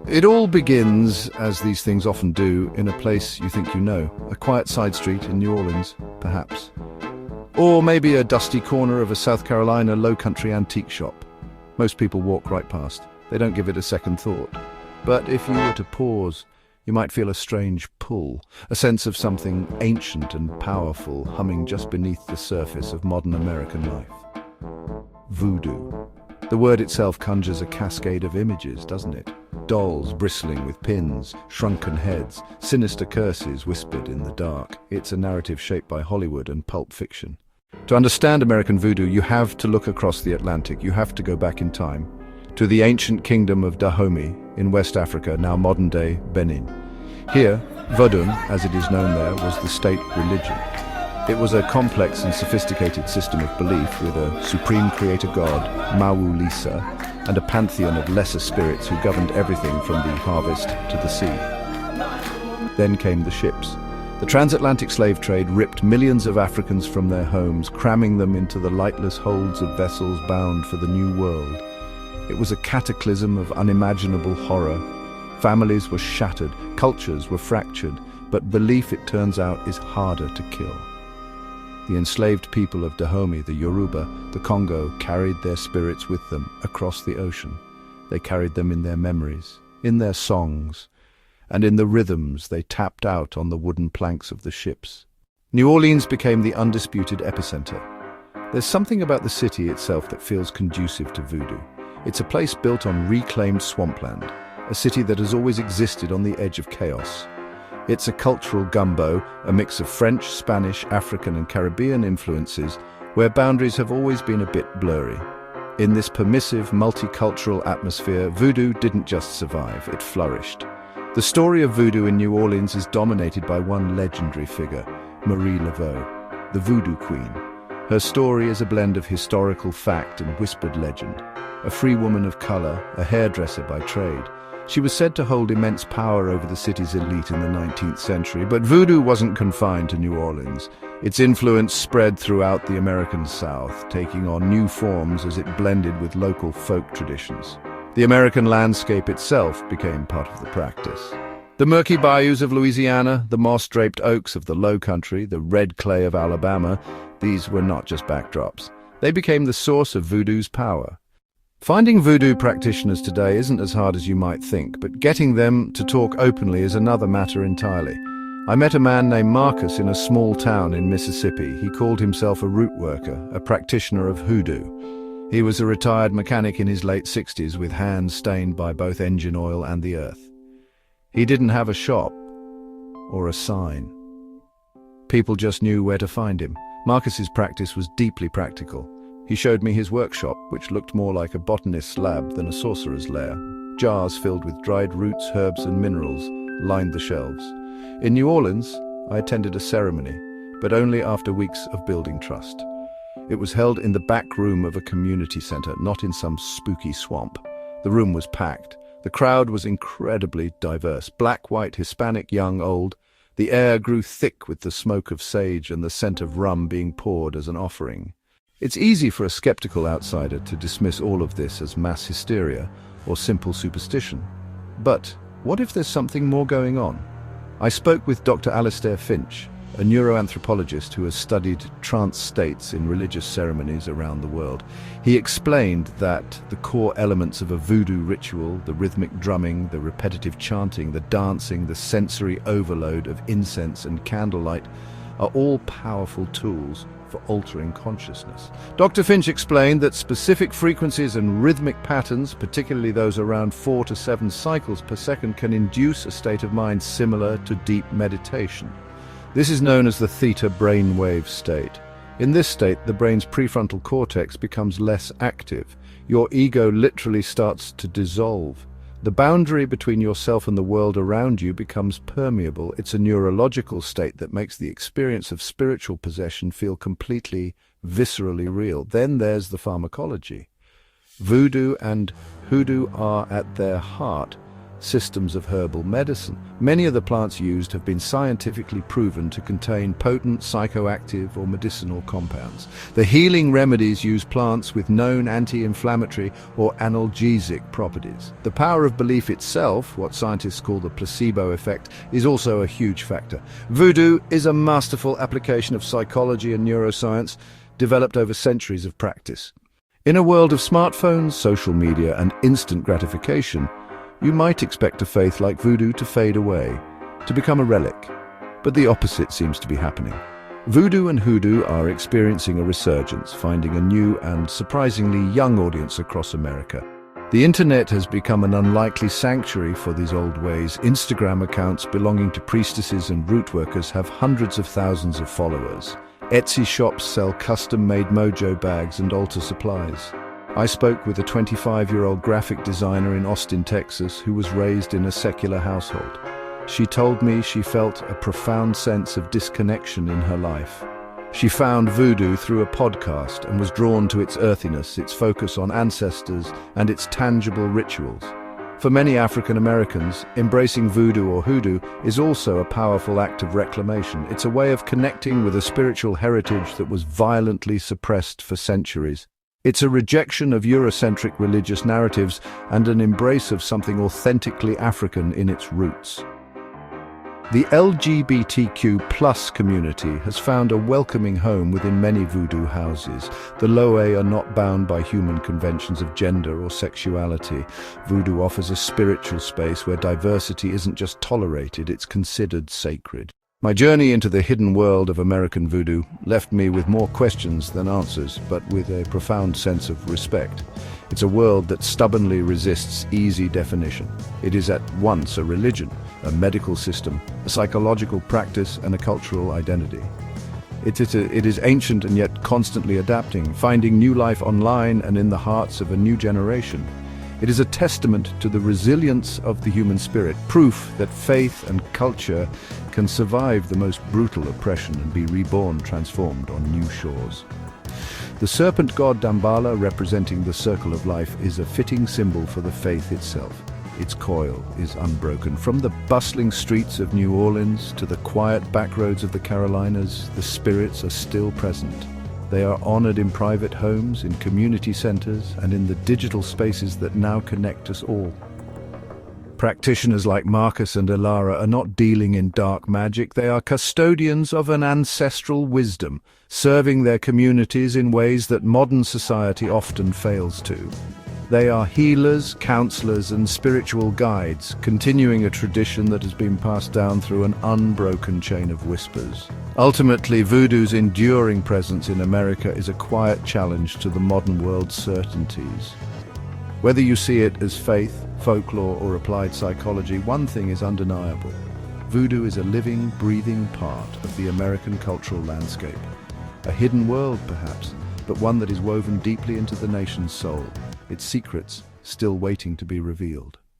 It all begins, as these things often do, in a place you think you know. A quiet side street in New Orleans, perhaps. Or maybe a dusty corner of a South Carolina low-country antique shop. Most people walk right past. They don't give it a second thought. But if you were to pause, you might feel a strange pull, a sense of something ancient and powerful humming just beneath the surface of modern American life. Voodoo. The word itself conjures a cascade of images, doesn't it? Dolls bristling with pins, shrunken heads, sinister curses whispered in the dark. It's a narrative shaped by Hollywood and pulp fiction. To understand American voodoo, you have to look across the Atlantic. You have to go back in time to the ancient kingdom of Dahomey in West Africa, now modern-day Benin. Here, Vodun, as it is known there, was the state religion. It was a complex and sophisticated system of belief with a supreme creator god, Mawu Lisa, and a pantheon of lesser spirits who governed everything from the harvest to the sea. Then came the ships. The transatlantic slave trade ripped millions of Africans from their homes, cramming them into the lightless holds of vessels bound for the New World. It was a cataclysm of unimaginable horror. Families were shattered, cultures were fractured, but belief, it turns out, is harder to kill. The enslaved people of Dahomey, the Yoruba, the Congo, carried their spirits with them across the ocean. They carried them in their memories, in their songs, and in the rhythms they tapped out on the wooden planks of the ships. New Orleans became the undisputed epicenter. There's something about the city itself that feels conducive to voodoo. It's a place built on reclaimed swampland, a city that has always existed on the edge of chaos. It's a cultural gumbo, a mix of French, Spanish, African and Caribbean influences, where boundaries have always been a bit blurry. In this permissive, multicultural atmosphere, voodoo didn't just survive, it flourished. The story of voodoo in New Orleans is dominated by one legendary figure, Marie Laveau, the Voodoo Queen. Her story is a blend of historical fact and whispered legend. A free woman of color, a hairdresser by trade, she was said to hold immense power over the city's elite in the 19th century, but voodoo wasn't confined to New Orleans. Its influence spread throughout the American South, taking on new forms as it blended with local folk traditions. The American landscape itself became part of the practice. The murky bayous of Louisiana, the moss-draped oaks of the Low Country, the red clay of Alabama, these were not just backdrops. They became the source of voodoo's power. Finding voodoo practitioners today isn't as hard as you might think, but getting them to talk openly is another matter entirely. I met a man named Marcus in a small town in Mississippi. He called himself a root worker, a practitioner of hoodoo. He was a retired mechanic in his late 60s with hands stained by both engine oil and the earth. He didn't have a shop or a sign. People just knew where to find him. Marcus's practice was deeply practical. He showed me his workshop, which looked more like a botanist's lab than a sorcerer's lair. Jars filled with dried roots, herbs and minerals lined the shelves. In New Orleans, I attended a ceremony, but only after weeks of building trust. It was held in the back room of a community center, not in some spooky swamp. The room was packed. The crowd was incredibly diverse. Black, white, Hispanic, young, old. The air grew thick with the smoke of sage and the scent of rum being poured as an offering. It's easy for a skeptical outsider to dismiss all of this as mass hysteria or simple superstition. But what if there's something more going on? I spoke with Dr. Alistair Finch, a neuroanthropologist who has studied trance states in religious ceremonies around the world. He explained that the core elements of a voodoo ritual, the rhythmic drumming, the repetitive chanting, the dancing, the sensory overload of incense and candlelight, are all powerful tools for altering consciousness. Dr. Finch explained that specific frequencies and rhythmic patterns, particularly those around 4 to 7 cycles per second, can induce a state of mind similar to deep meditation. This is known as the theta brainwave state. In this state, the brain's prefrontal cortex becomes less active. Your ego literally starts to dissolve. The boundary between yourself and the world around you becomes permeable. It's a neurological state that makes the experience of spiritual possession feel completely, viscerally real. Then there's the pharmacology. Voodoo and hoodoo are at their heart systems of herbal medicine. Many of the plants used have been scientifically proven to contain potent psychoactive or medicinal compounds. The healing remedies use plants with known anti-inflammatory or analgesic properties. The power of belief itself, what scientists call the placebo effect, is also a huge factor. Voodoo is a masterful application of psychology and neuroscience, developed over centuries of practice. In a world of smartphones, social media, and instant gratification, you might expect a faith like voodoo to fade away, to become a relic. But the opposite seems to be happening. Voodoo and hoodoo are experiencing a resurgence, finding a new and surprisingly young audience across America. The internet has become an unlikely sanctuary for these old ways. Instagram accounts belonging to priestesses and root workers have hundreds of thousands of followers. Etsy shops sell custom-made mojo bags and altar supplies. I spoke with a 25-year-old graphic designer in Austin, Texas, who was raised in a secular household. She told me she felt a profound sense of disconnection in her life. She found voodoo through a podcast and was drawn to its earthiness, its focus on ancestors, and its tangible rituals. For many African Americans, embracing voodoo or hoodoo is also a powerful act of reclamation. It's a way of connecting with a spiritual heritage that was violently suppressed for centuries. It's a rejection of Eurocentric religious narratives and an embrace of something authentically African in its roots. The LGBTQ+ community has found a welcoming home within many voodoo houses. The Loe are not bound by human conventions of gender or sexuality. Voodoo offers a spiritual space where diversity isn't just tolerated, it's considered sacred. My journey into the hidden world of American voodoo left me with more questions than answers, but with a profound sense of respect. It's a world that stubbornly resists easy definition. It is at once a religion, a medical system, a psychological practice, and a cultural identity. It is ancient and yet constantly adapting, finding new life online and in the hearts of a new generation. It is a testament to the resilience of the human spirit, proof that faith and culture can survive the most brutal oppression and be reborn, transformed on new shores. The serpent god Damballa, representing the circle of life, is a fitting symbol for the faith itself. Its coil is unbroken. From the bustling streets of New Orleans to the quiet backroads of the Carolinas, the spirits are still present. They are honored in private homes, in community centers, and in the digital spaces that now connect us all. Practitioners like Marcus and Elara are not dealing in dark magic. They are custodians of an ancestral wisdom, serving their communities in ways that modern society often fails to. They are healers, counselors, and spiritual guides, continuing a tradition that has been passed down through an unbroken chain of whispers. Ultimately, voodoo's enduring presence in America is a quiet challenge to the modern world's certainties. Whether you see it as faith, folklore, or applied psychology, one thing is undeniable. Voodoo is a living, breathing part of the American cultural landscape. A hidden world, perhaps, but one that is woven deeply into the nation's soul, its secrets still waiting to be revealed.